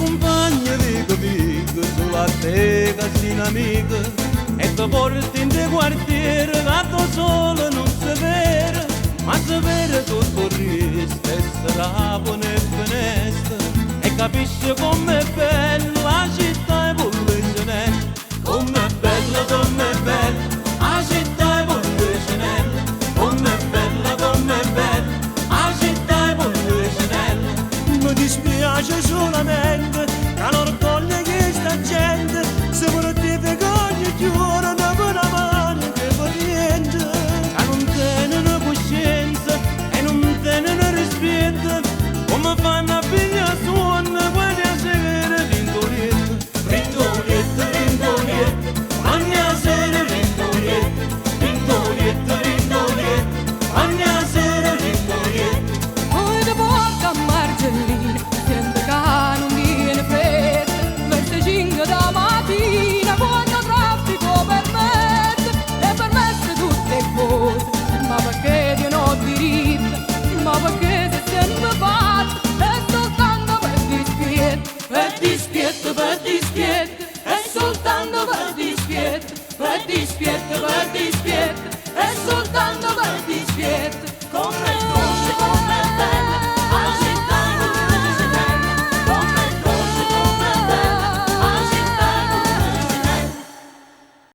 compagna dico sulla te casina amica e ti porti in te quartiere gatto solo non si vede ma se vede tutto il resto e sarà buona e finestra e capisce com'è bella la città e pollicinella com'è bella